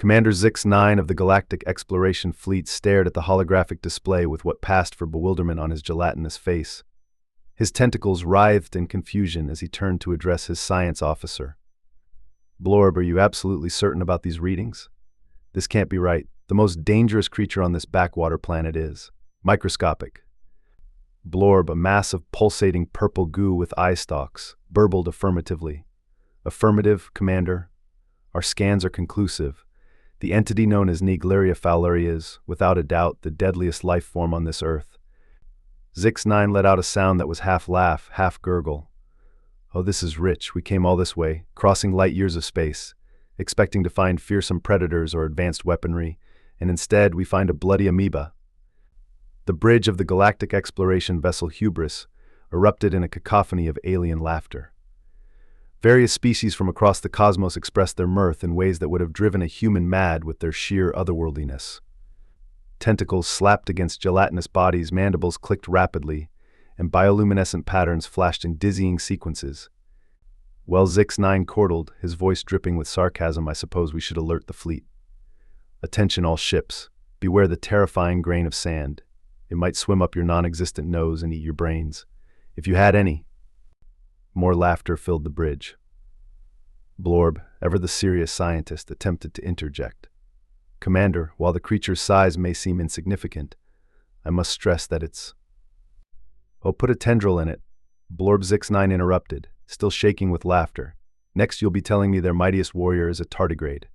Commander Zix-9 of the Galactic Exploration Fleet stared at the holographic display with what passed for bewilderment on his gelatinous face. His tentacles writhed in confusion as he turned to address his science officer. "Blorb, are you absolutely certain about these readings? This can't be right. The most dangerous creature on this backwater planet is microscopic." Blorb, a mass of pulsating purple goo with eye stalks, burbled affirmatively. "Affirmative, Commander. Our scans are conclusive. The entity known as Naegleria fowleri is, without a doubt, the deadliest life form on this Earth." Zix-9 let out a sound that was half laugh, half gurgle. "Oh, this is rich. We came all this way, crossing light years of space, expecting to find fearsome predators or advanced weaponry, and instead we find a bloody amoeba." The bridge of the galactic exploration vessel Hubris erupted in a cacophony of alien laughter. Various species from across the cosmos expressed their mirth in ways that would have driven a human mad with their sheer otherworldliness. Tentacles slapped against gelatinous bodies, mandibles clicked rapidly, and bioluminescent patterns flashed in dizzying sequences. "Well," Zix-9 chortled, his voice dripping with sarcasm, "I suppose we should alert the fleet. Attention all ships, beware the terrifying grain of sand. It might swim up your non-existent nose and eat your brains, if you had any." More laughter filled the bridge. Blorb, ever the serious scientist, attempted to interject. "Commander, while the creature's size may seem insignificant, I must stress that it's—" "Oh, put a tendril in it," Blorb Zix-9 interrupted, still shaking with laughter. "Next you'll be telling me their mightiest warrior is a tardigrade."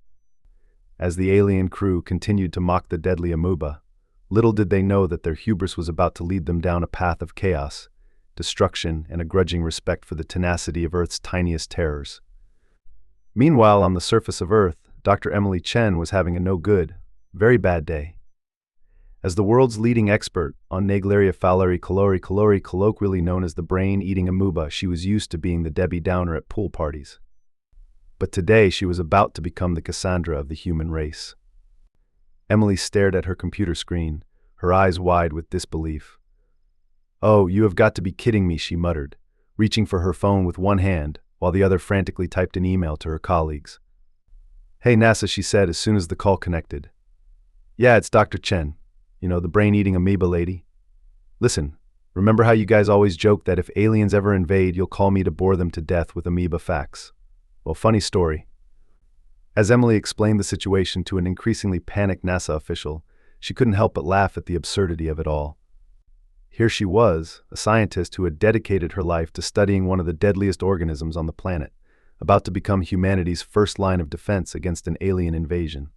As the alien crew continued to mock the deadly amoeba, little did they know that their hubris was about to lead them down a path of chaos, destruction, and a grudging respect for the tenacity of Earth's tiniest terrors. Meanwhile, on the surface of Earth, Dr. Emily Chen was having a no-good, very bad day. As the world's leading expert on Naegleria fowleri colloquially known as the brain-eating amoeba, she was used to being the Debbie Downer at pool parties. But today she was about to become the Cassandra of the human race. Emily stared at her computer screen, her eyes wide with disbelief. "Oh, you have got to be kidding me," she muttered, reaching for her phone with one hand, while the other frantically typed an email to her colleagues. "Hey, NASA," she said as soon as the call connected. "Yeah, it's Dr. Chen. You know, the brain-eating amoeba lady. Listen, remember how you guys always joke that if aliens ever invade, you'll call me to bore them to death with amoeba facts? Well, funny story." As Emily explained the situation to an increasingly panicked NASA official, she couldn't help but laugh at the absurdity of it all. Here she was, a scientist who had dedicated her life to studying one of the deadliest organisms on the planet, about to become humanity's first line of defense against an alien invasion.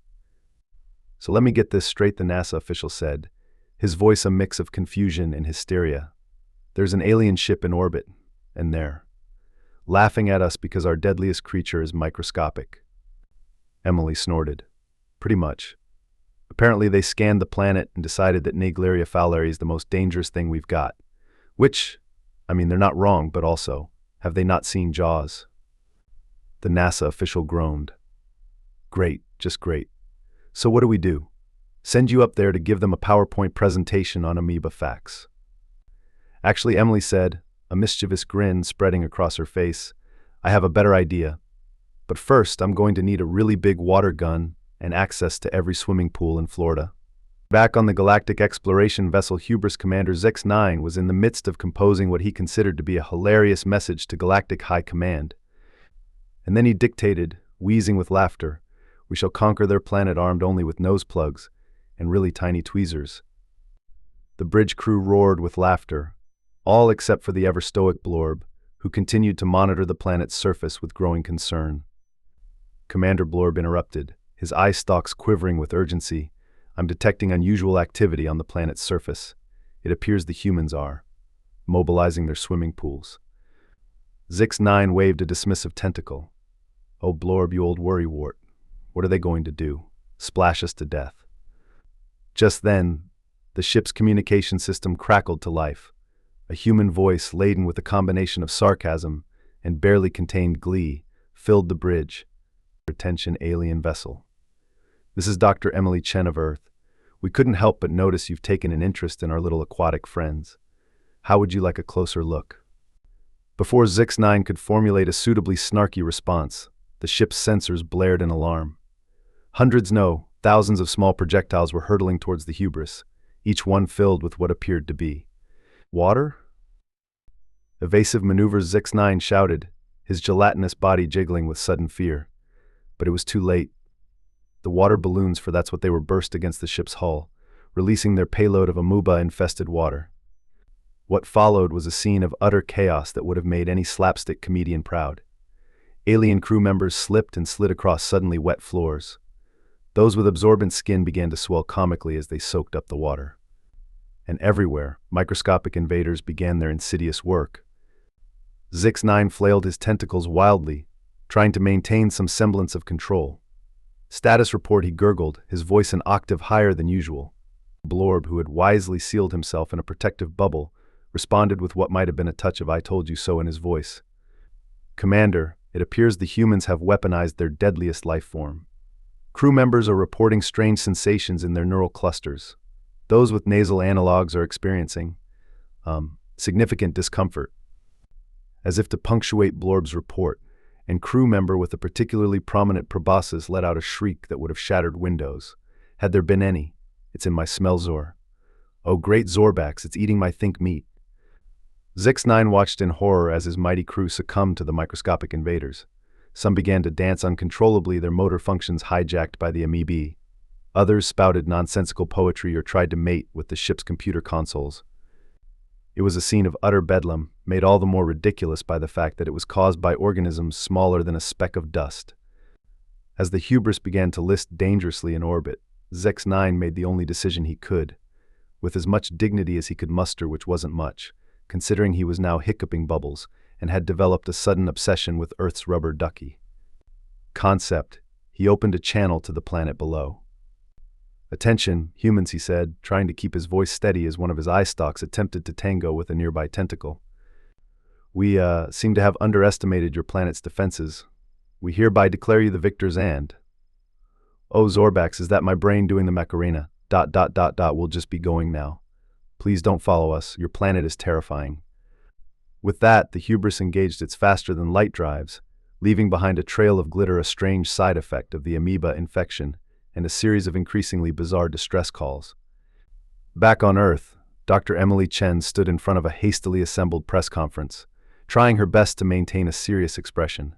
"So let me get this straight," the NASA official said, his voice a mix of confusion and hysteria. "There's an alien ship in orbit, and they're laughing at us because our deadliest creature is microscopic." Emily snorted. "Pretty much. Apparently they scanned the planet and decided that Naegleria fowleri is the most dangerous thing we've got. Which, I mean, they're not wrong, but also, have they not seen Jaws?" The NASA official groaned. "Great, just great. So what do we do? Send you up there to give them a PowerPoint presentation on amoeba facts?" "Actually," Emily said, a mischievous grin spreading across her face, "I have a better idea. But first, I'm going to need a really big water gun and access to every swimming pool in Florida." Back on the galactic exploration vessel Hubris, Commander Zix-9 was in the midst of composing what he considered to be a hilarious message to Galactic High Command. And then he dictated, wheezing with laughter, "We shall conquer their planet armed only with nose plugs and really tiny tweezers." The bridge crew roared with laughter, all except for the ever-stoic Blorb, who continued to monitor the planet's surface with growing concern. Commander Blorb interrupted, his eye stalks quivering with urgency. "I'm detecting unusual activity on the planet's surface. It appears the humans are mobilizing their swimming pools." Zix-9 waved a dismissive tentacle. "Oh, Blorb, you old worrywart. What are they going to do? Splash us to death?" Just then, the ship's communication system crackled to life. A human voice laden with a combination of sarcasm and barely contained glee filled the bridge. "Attention, alien vessel. This is Dr. Emily Chen of Earth. We couldn't help but notice you've taken an interest in our little aquatic friends. How would you like a closer look?" Before Zix-9 could formulate a suitably snarky response, the ship's sensors blared an alarm. Hundreds, no, thousands of small projectiles were hurtling towards the hubris, each one filled with what appeared to be water? Evasive maneuvers, Zix-9 shouted, his gelatinous body jiggling with sudden fear. But it was too late. The water balloons, for that's what they were, burst against the ship's hull, releasing their payload of amoeba-infested water. What followed was a scene of utter chaos that would have made any slapstick comedian proud. Alien crew members slipped and slid across suddenly wet floors. Those with absorbent skin began to swell comically as they soaked up the water. And everywhere, microscopic invaders began their insidious work. Zix-9 flailed his tentacles wildly, trying to maintain some semblance of control. Status report, he gurgled, his voice an octave higher than usual. Blorb, who had wisely sealed himself in a protective bubble, responded with what might have been a touch of "I told you so" in his voice. Commander, it appears the humans have weaponized their deadliest life form. Crew members are reporting strange sensations in their neural clusters. Those with nasal analogs are experiencing significant discomfort. As if to punctuate Blorb's report, and crew member with a particularly prominent proboscis let out a shriek that would have shattered windows. Had there been any. It's in my smell, Zor. Oh, great Zorbax, it's eating my think meat. Zix-9 watched in horror as his mighty crew succumbed to the microscopic invaders. Some began to dance uncontrollably, their motor functions hijacked by the amoeba. Others spouted nonsensical poetry or tried to mate with the ship's computer consoles. It was a scene of utter bedlam, made all the more ridiculous by the fact that it was caused by organisms smaller than a speck of dust. As the hubris began to list dangerously in orbit, Zix-9 made the only decision he could, with as much dignity as he could muster, which wasn't much, considering he was now hiccuping bubbles and had developed a sudden obsession with Earth's rubber ducky. Concept, he opened a channel to the planet below. "Attention, humans," he said, trying to keep his voice steady as one of his eye stalks attempted to tango with a nearby tentacle. "We, seem to have underestimated your planet's defenses. We hereby declare you the victors and..." "Oh, Zorbax, is that my brain doing the Macarena? We'll just be going now. Please don't follow us, your planet is terrifying." With that, the hubris engaged its faster-than-light drives, leaving behind a trail of glitter, a strange side effect of the amoeba infection, and a series of increasingly bizarre distress calls. Back on Earth, Dr. Emily Chen stood in front of a hastily assembled press conference, trying her best to maintain a serious expression.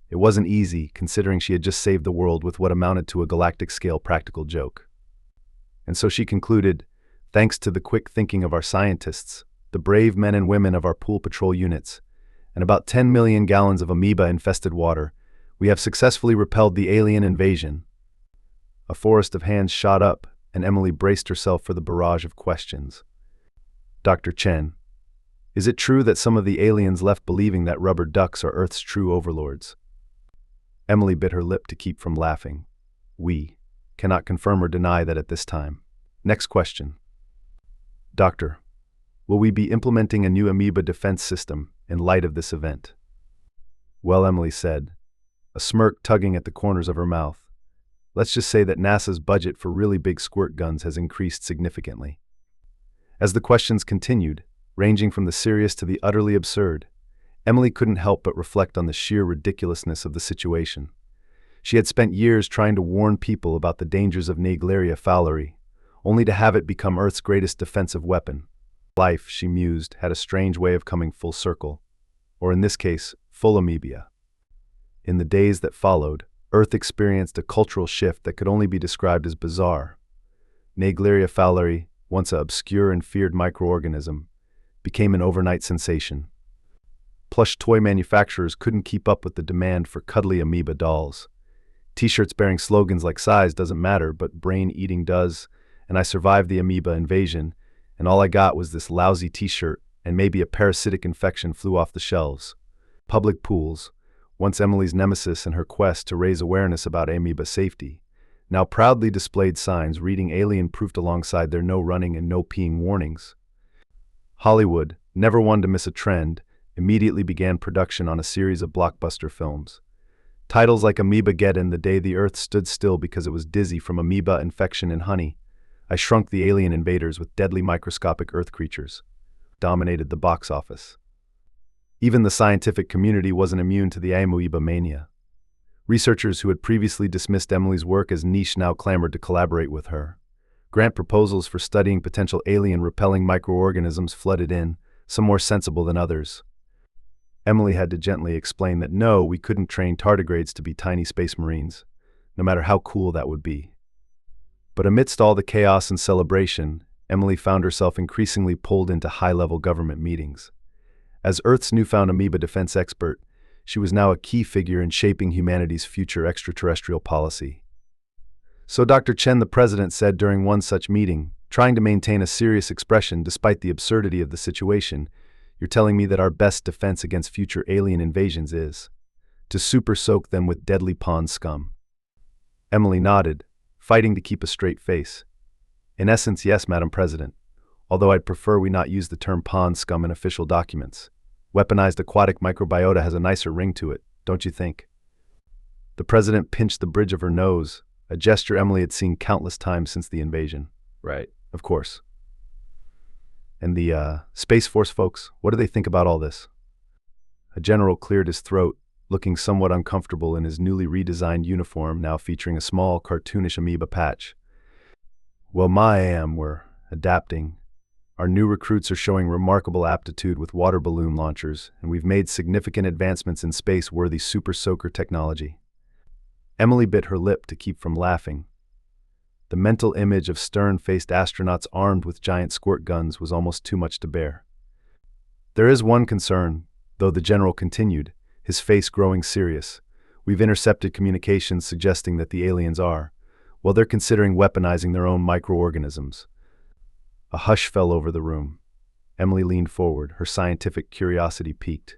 It wasn't easy, considering she had just saved the world with what amounted to a galactic-scale practical joke. And so she concluded, "Thanks to the quick thinking of our scientists, the brave men and women of our pool patrol units, and about 10 million gallons of amoeba-infested water, we have successfully repelled the alien invasion." A forest of hands shot up, and Emily braced herself for the barrage of questions. "Dr. Chen, is it true that some of the aliens left believing that rubber ducks are Earth's true overlords?" Emily bit her lip to keep from laughing. "We cannot confirm or deny that at this time." Next question. "Doctor, will we be implementing a new amoeba defense system in light of this event?" "Well," Emily said, a smirk tugging at the corners of her mouth, "let's just say that NASA's budget for really big squirt guns has increased significantly." As the questions continued, ranging from the serious to the utterly absurd, Emily couldn't help but reflect on the sheer ridiculousness of the situation. She had spent years trying to warn people about the dangers of Naegleria fowleri, only to have it become Earth's greatest defensive weapon. Life, she mused, had a strange way of coming full circle, or in this case, full amoeba. In the days that followed, Earth experienced a cultural shift that could only be described as bizarre. Naegleria fowleri, once an obscure and feared microorganism, became an overnight sensation. Plush toy manufacturers couldn't keep up with the demand for cuddly amoeba dolls. T-shirts bearing slogans like "Size doesn't matter, but brain-eating does," and "I survived the amoeba invasion, and all I got was this lousy t-shirt, and maybe a parasitic infection," flew off the shelves. Public pools, once Emily's nemesis in her quest to raise awareness about amoeba safety, now proudly displayed signs reading alien-proofed alongside their no running and no peeing warnings. Hollywood, never one to miss a trend, immediately began production on a series of blockbuster films. Titles like Amoeba-geddon, The Day the Earth Stood Still Because It Was Dizzy from Amoeba Infection in Honey, I Shrunk the Alien Invaders with Deadly Microscopic Earth Creatures, dominated the box office. Even the scientific community wasn't immune to the amoeba mania. Researchers who had previously dismissed Emily's work as niche now clamored to collaborate with her. Grant proposals for studying potential alien-repelling microorganisms flooded in, some more sensible than others. Emily had to gently explain that no, we couldn't train tardigrades to be tiny space marines, no matter how cool that would be. But amidst all the chaos and celebration, Emily found herself increasingly pulled into high-level government meetings. As Earth's newfound amoeba defense expert, she was now a key figure in shaping humanity's future extraterrestrial policy. So Dr. Chen, the president, said during one such meeting, trying to maintain a serious expression despite the absurdity of the situation, "You're telling me that our best defense against future alien invasions is to super-soak them with deadly pond scum?" Emily nodded, fighting to keep a straight face. "In essence, yes, Madam President, although I'd prefer we not use the term pond scum in official documents. Weaponized aquatic microbiota has a nicer ring to it, don't you think?" The president pinched the bridge of her nose, a gesture Emily had seen countless times since the invasion. "Right, of course. And the Space Force folks, what do they think about all this?" A general cleared his throat, looking somewhat uncomfortable in his newly redesigned uniform now featuring a small, cartoonish amoeba patch. "Well, we're adapting. Our new recruits are showing remarkable aptitude with water balloon launchers, and we've made significant advancements in space-worthy super soaker technology." Emily bit her lip to keep from laughing. The mental image of stern-faced astronauts armed with giant squirt guns was almost too much to bear. "There is one concern," though the general continued, his face growing serious. "We've intercepted communications suggesting that the aliens are, well, they're considering weaponizing their own microorganisms." A hush fell over the room. Emily leaned forward, her scientific curiosity piqued.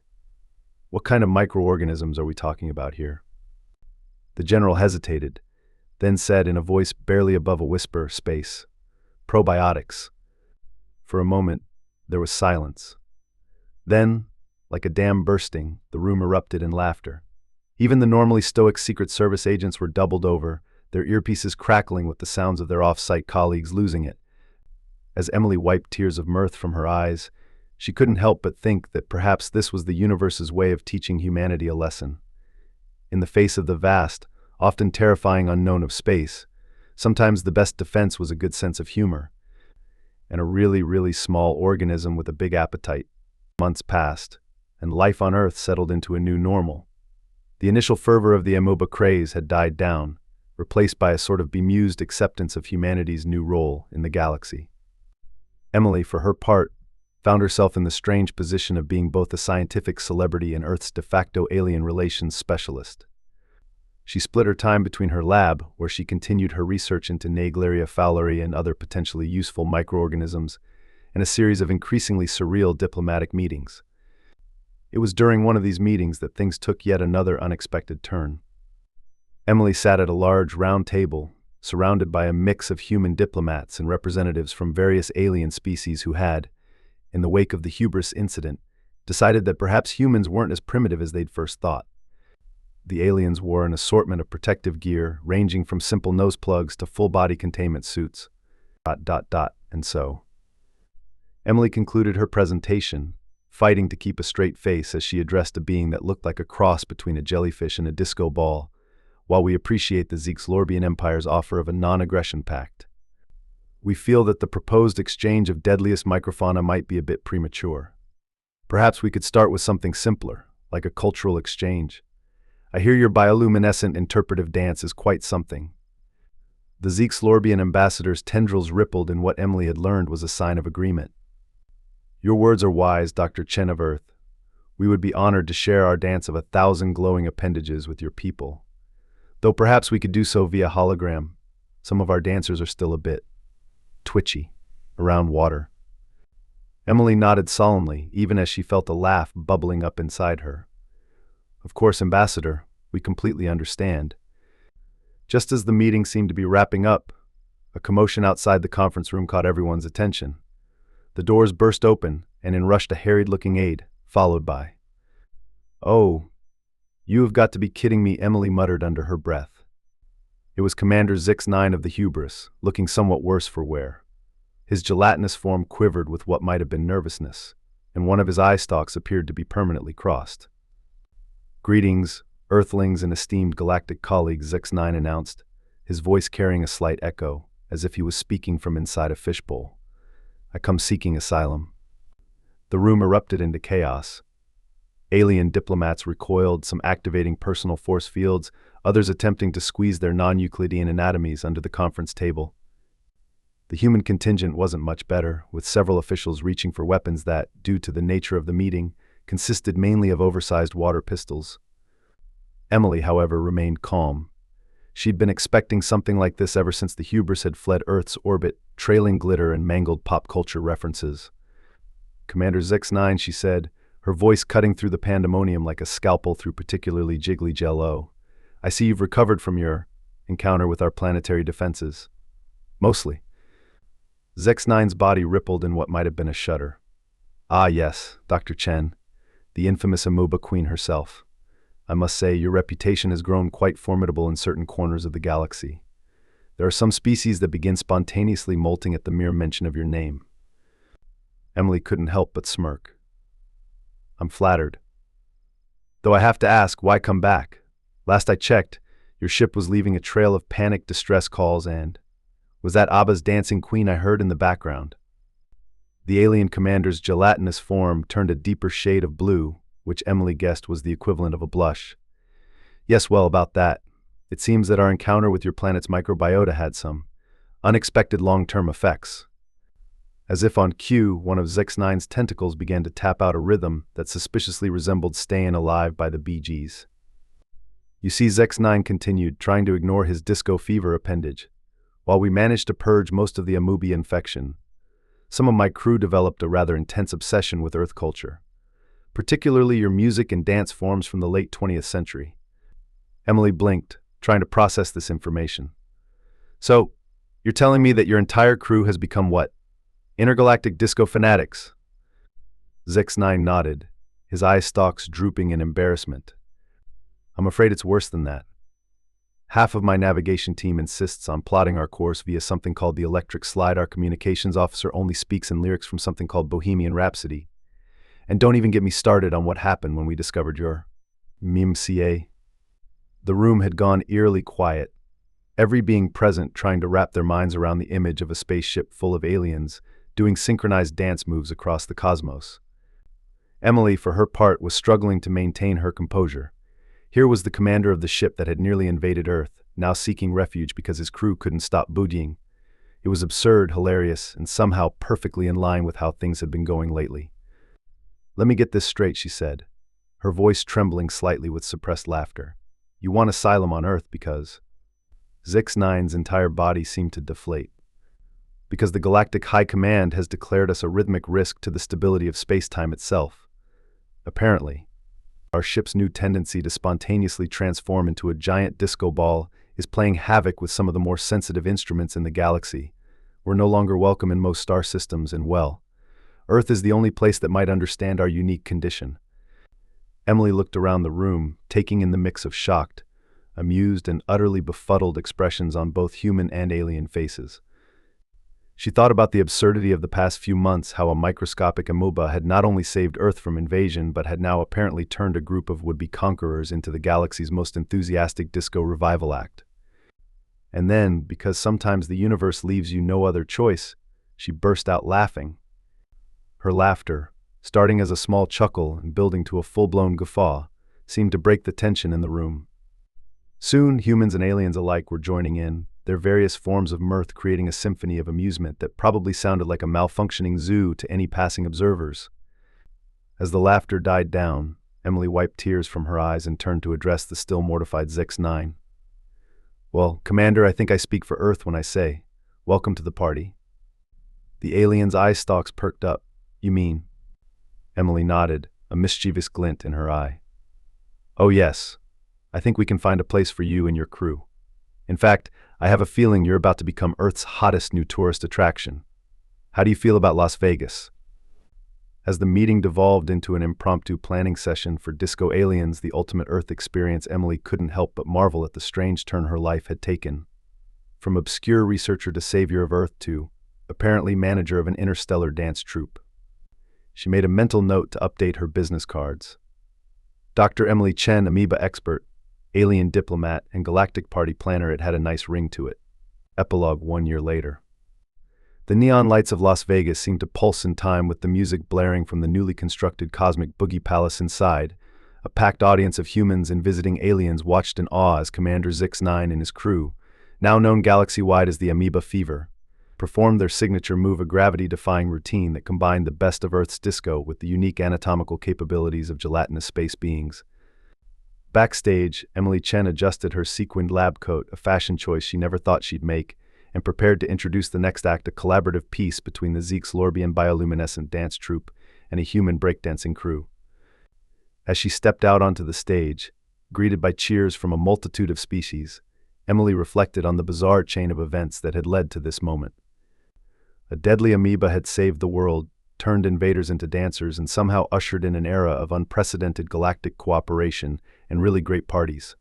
"What kind of microorganisms are we talking about here?" The general hesitated, then said in a voice barely above a whisper, "Space. Probiotics." For a moment, there was silence. Then, like a dam bursting, the room erupted in laughter. Even the normally stoic Secret Service agents were doubled over, their earpieces crackling with the sounds of their off-site colleagues losing it. As Emily wiped tears of mirth from her eyes, she couldn't help but think that perhaps this was the universe's way of teaching humanity a lesson. In the face of the vast, often terrifying unknown of space, sometimes the best defense was a good sense of humor. And a really, really small organism with a big appetite. Months passed, and life on Earth settled into a new normal. The initial fervor of the Amoeba craze had died down, replaced by a sort of bemused acceptance of humanity's new role in the galaxy. Emily, for her part, found herself in the strange position of being both a scientific celebrity and Earth's de facto alien relations specialist. She split her time between her lab, where she continued her research into Naegleria fowleri and other potentially useful microorganisms, and a series of increasingly surreal diplomatic meetings. It was during one of these meetings that things took yet another unexpected turn. Emily sat at a large, round table, surrounded by a mix of human diplomats and representatives from various alien species who had, in the wake of the hubris incident, decided that perhaps humans weren't as primitive as they'd first thought. The aliens wore an assortment of protective gear, ranging from simple nose plugs to full-body containment suits. And so. Emily concluded her presentation, fighting to keep a straight face as she addressed a being that looked like a cross between a jellyfish and a disco ball. "While we appreciate the Zeexlorbian Empire's offer of a non-aggression pact, we feel that the proposed exchange of deadliest microfauna might be a bit premature. Perhaps we could start with something simpler, like a cultural exchange. I hear your bioluminescent interpretive dance is quite something." The Zeexlorbian ambassador's tendrils rippled in what Emily had learned was a sign of agreement. "Your words are wise, Dr. Chen of Earth. We would be honored to share our dance of 1,000 glowing appendages with your people. Though perhaps we could do so via hologram. Some of our dancers are still a bit twitchy around water." Emily nodded solemnly, even as she felt a laugh bubbling up inside her. "Of course, Ambassador, we completely understand." Just as the meeting seemed to be wrapping up, a commotion outside the conference room caught everyone's attention. The doors burst open, and in rushed a harried-looking aide, followed by, "Oh, you have got to be kidding me," Emily muttered under her breath. It was Commander Zix-9 of the Hubris, looking somewhat worse for wear. His gelatinous form quivered with what might have been nervousness, and one of his eye stalks appeared to be permanently crossed. "Greetings, Earthlings and esteemed galactic colleagues, Zix9 announced, his voice carrying a slight echo, as if he was speaking from inside a fishbowl. I come seeking asylum. The room erupted into chaos. Alien diplomats recoiled, some activating personal force fields, others attempting to squeeze their non-Euclidean anatomies under the conference table. The human contingent wasn't much better, with several officials reaching for weapons that, due to the nature of the meeting, consisted mainly of oversized water pistols. Emily, however, remained calm. She'd been expecting something like this ever since the hubris had fled Earth's orbit, trailing glitter and mangled pop culture references. Commander Zix9, she said, her voice cutting through the pandemonium like a scalpel through particularly jiggly jello. I see you've recovered from your encounter with our planetary defenses. Mostly. Zix9's body rippled in what might have been a shudder. Ah yes, Dr. Chen, the infamous Amoeba Queen herself. I must say, your reputation has grown quite formidable in certain corners of the galaxy. There are some species that begin spontaneously molting at the mere mention of your name. Emily couldn't help but smirk. I'm flattered. Though I have to ask, why come back? Last I checked, your ship was leaving a trail of panicked distress calls and... Was that Abba's dancing queen I heard in the background? The alien commander's gelatinous form turned a deeper shade of blue, which Emily guessed was the equivalent of a blush. Yes, well, about that. It seems that our encounter with your planet's microbiota had some unexpected long-term effects. As if on cue, one of Zix9's tentacles began to tap out a rhythm that suspiciously resembled Staying Alive by the Bee Gees. You see, Zix9 continued, trying to ignore his disco fever appendage. While we managed to purge most of the amoeba infection, some of my crew developed a rather intense obsession with Earth culture, particularly your music and dance forms from the late 20th century. Emily blinked, trying to process this information. So, you're telling me that your entire crew has become what? Intergalactic disco fanatics? Zix9 nodded, his eye stalks drooping in embarrassment. I'm afraid it's worse than that. Half of my navigation team insists on plotting our course via something called the electric slide. Our communications officer only speaks in lyrics from something called Bohemian Rhapsody. And don't even get me started on what happened when we discovered your meme-ca. The room had gone eerily quiet, every being present trying to wrap their minds around the image of a spaceship full of aliens doing synchronized dance moves across the cosmos. Emily, for her part, was struggling to maintain her composure. Here was the commander of the ship that had nearly invaded Earth, now seeking refuge because his crew couldn't stop boogieing. It was absurd, hilarious, and somehow perfectly in line with how things had been going lately. Let me get this straight, she said, her voice trembling slightly with suppressed laughter. You want asylum on Earth because... Zix9's entire body seemed to deflate. Because the Galactic High Command has declared us a rhythmic risk to the stability of space-time itself. Apparently, our ship's new tendency to spontaneously transform into a giant disco ball is playing havoc with some of the more sensitive instruments in the galaxy. We're no longer welcome in most star systems, and well, Earth is the only place that might understand our unique condition. Emily looked around the room, taking in the mix of shocked, amused, and utterly befuddled expressions on both human and alien faces. She thought about the absurdity of the past few months, how a microscopic amoeba had not only saved Earth from invasion, but had now apparently turned a group of would-be conquerors into the galaxy's most enthusiastic disco revival act. And then, because sometimes the universe leaves you no other choice, she burst out laughing. Her laughter, starting as a small chuckle and building to a full-blown guffaw, seemed to break the tension in the room. Soon, humans and aliens alike were joining in, their various forms of mirth creating a symphony of amusement that probably sounded like a malfunctioning zoo to any passing observers. As the laughter died down, Emily wiped tears from her eyes and turned to address the still mortified Zix9. Well, Commander, I think I speak for Earth when I say, welcome to the party. The alien's eye stalks perked up. You mean? Emily nodded, a mischievous glint in her eye. Oh yes, I think we can find a place for you and your crew. In fact, I have a feeling you're about to become Earth's hottest new tourist attraction. How do you feel about Las Vegas? As the meeting devolved into an impromptu planning session for Disco Aliens, the ultimate Earth experience, Emily couldn't help but marvel at the strange turn her life had taken. From obscure researcher to savior of Earth to, apparently, manager of an interstellar dance troupe. She made a mental note to update her business cards. Dr. Emily Chen, Amoeba expert, alien diplomat, and galactic party planner, it had a nice ring to it. Epilogue 1 year later. The neon lights of Las Vegas seemed to pulse in time with the music blaring from the newly constructed cosmic boogie palace inside. A packed audience of humans and visiting aliens watched in awe as Commander Zix-9 and his crew, now known galaxy-wide as the Amoeba Fever, performed their signature move, a gravity-defying routine that combined the best of Earth's disco with the unique anatomical capabilities of gelatinous space beings. Backstage, Emily Chen adjusted her sequined lab coat, a fashion choice she never thought she'd make, and prepared to introduce the next act, a collaborative piece between the Zix-Lorbian bioluminescent dance troupe and a human breakdancing crew. As she stepped out onto the stage, greeted by cheers from a multitude of species, Emily reflected on the bizarre chain of events that had led to this moment. A deadly amoeba had saved the world, turned invaders into dancers, and somehow ushered in an era of unprecedented galactic cooperation and really great parties.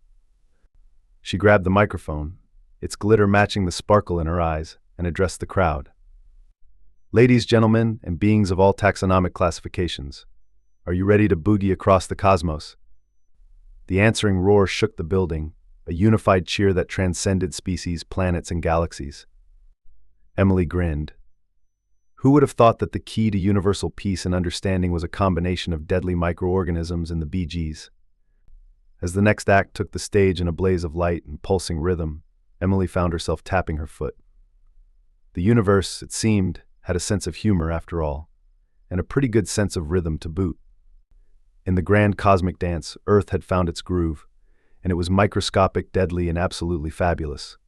She grabbed the microphone, its glitter matching the sparkle in her eyes, and addressed the crowd. "Ladies, gentlemen, and beings of all taxonomic classifications, are you ready to boogie across the cosmos?" The answering roar shook the building, a unified cheer that transcended species, planets, and galaxies. Emily grinned. Who would have thought that the key to universal peace and understanding was a combination of deadly microorganisms and the Bee Gees? As the next act took the stage in a blaze of light and pulsing rhythm, Emily found herself tapping her foot. The universe, it seemed, had a sense of humor after all, and a pretty good sense of rhythm to boot. In the grand cosmic dance, Earth had found its groove, and it was microscopic, deadly, and absolutely fabulous.